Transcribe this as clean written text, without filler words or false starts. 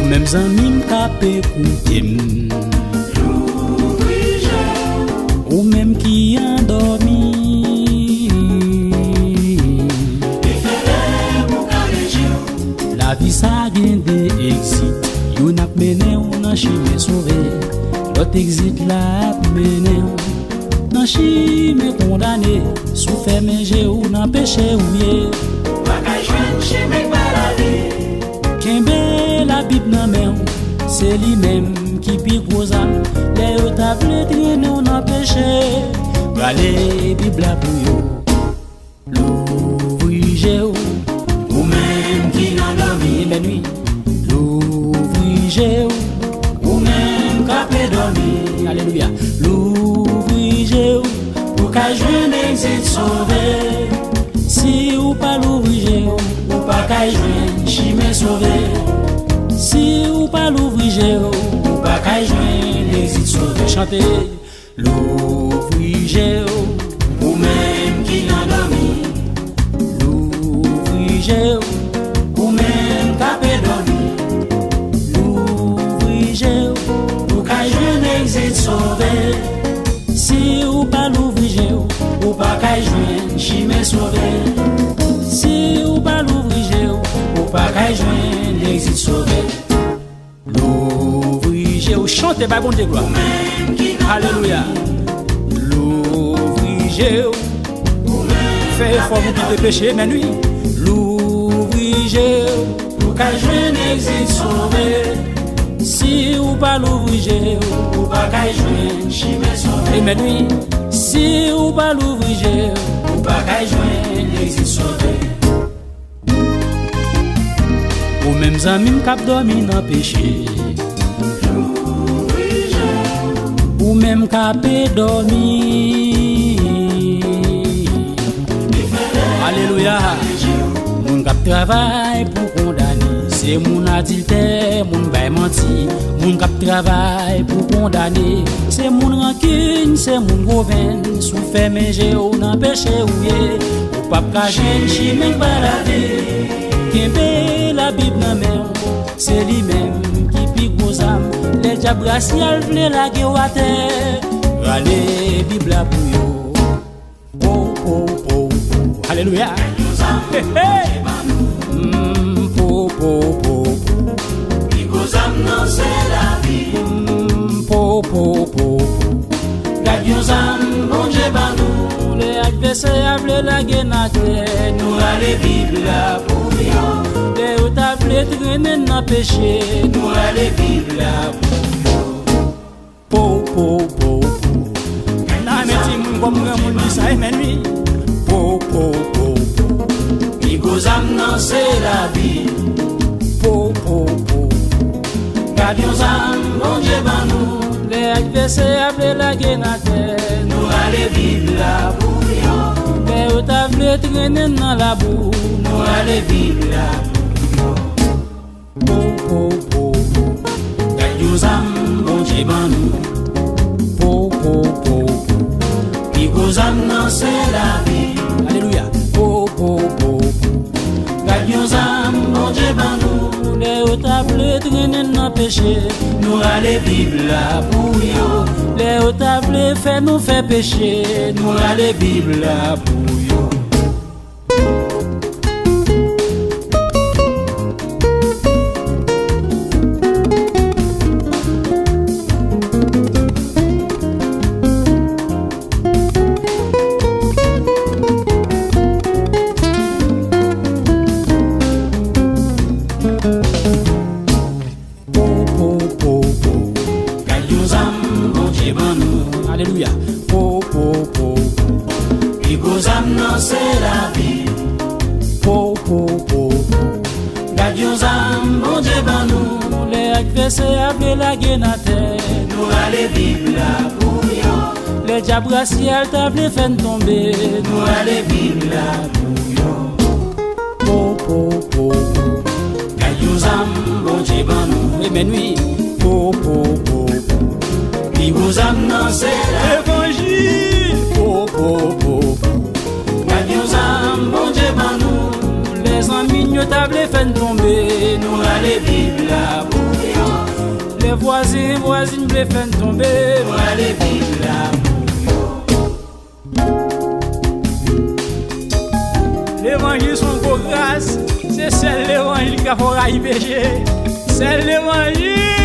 Même amis m'capé kouten. Ou même qui endormi. La vie ça vient des exits. Yon ap mené ou nan chimé sauvé. L'autre exit la ap mené ou nan chimé condamné. Sou fermé j'ai ou nan péché ou yé. Bakay jwen chimé paradis. Kembe la Bible nan men, c'est lui-même qui pi gros âme. Les yo table traîner ou nan péché. Rale Bible la pou yo. L'ouvrier ou même qui n'a dormi. mais nuit. L'ouvrier Ou même capé dormi. alléluia. L'ouvrier Pour qu'à jwen exit sauvé. si ou pas l'ouvrier Ou pas qu'à jwen chimé sauvé. si ou pas l'ouvrier Ou pas qu'à jwen exit sauvé. chantez l'ouvrier Ou même qui n'a dormi. l'ouvrier Ou même capé dormi. l'ouvrier Pour qu'à jwen exit sauvé. si ou pas l'ouvrier Ou pas qu'à jwen chimé sauvé. si ou pas l'ouvrier Ou pas qu'à jwen exit sauvé. l'ouvrier chantez ba bon de gloire Même qui n'a alléluia l'ouvrier Ou même fait effort pour quitter péché mais nuit l'ouvrier pour qu'à jwen exit sauvé. si ou pas l'ouvrier Ou pas qu'à jwen chimé sauvé. et mais nuit si ou pas l'ouvrier Ou pas qu'à jwen exit sauvé. ou même amis m'kap dormi dans péché ou même capé dormi alléluia moun kap travail pour condamner c'est moun adultère moun bay menti moun kap travail pour condamner c'est moun rancune c'est moun gouverne sou fermé j'ai ou nan péché ou yé ou pas ka jwen chimé paradis kembe la Bible nan men c'est lui-même qui pi gros âme les diables racial vle la guerre à terre rale Bible la pou yo po po po alléluia hey, hey. Po po po Qui cause amenant c'est la vie. po po po Gardions âme, bon Dieu ban nous. les adversaires vle la guerre na terre Nous allez Bible la pour yo. les ou ta vle traîner dans péché Nous allez Bible la po po po na meti moun comme moun di sa men oui po po po Qui cause amenant c'est la vie. po po po Gardions âme, bon Dieu ban nous. les adversaires vle la guerre na terre Nous allez Bible la pour yo. les ou ta vle traîner dans la boue Nous allez Bible la po po po Gardions âme, bon Dieu ban nous. po po po Qui cause amenant c'est la vie. alléluia po po po Gardions âme, bon Dieu ban nous. les ou ta vle traîner dans péché Nous allez Bible la pour yo. les ou ta vle faire nous faire péché Nous allez Bible la pour yo. po po po po Gardions âme, bon Dieu ban nous. alléluia po po po Qui cause amenant c'est la vie. po po po Gardions âme, bon Dieu ban nous. les adversaires vle la guerre na terre Nous allez Bible la pour yo. les diables racial ta vle faire tomber Nous allez Bible la pour yo. po po po Gardions âme, bon Dieu ban nous. et mais nuit po po po Qui cause amenant c'est la évangile po po po Gardions âme, bon Dieu ban nous. les amis nous table fait tomber Nous allez Bible la pour yo. voisine blé fait tomber. Moi les villes là. L'évangile sont pour grâce, c'est celle l'évangile qui a pour y pécher. C'est l'évangile.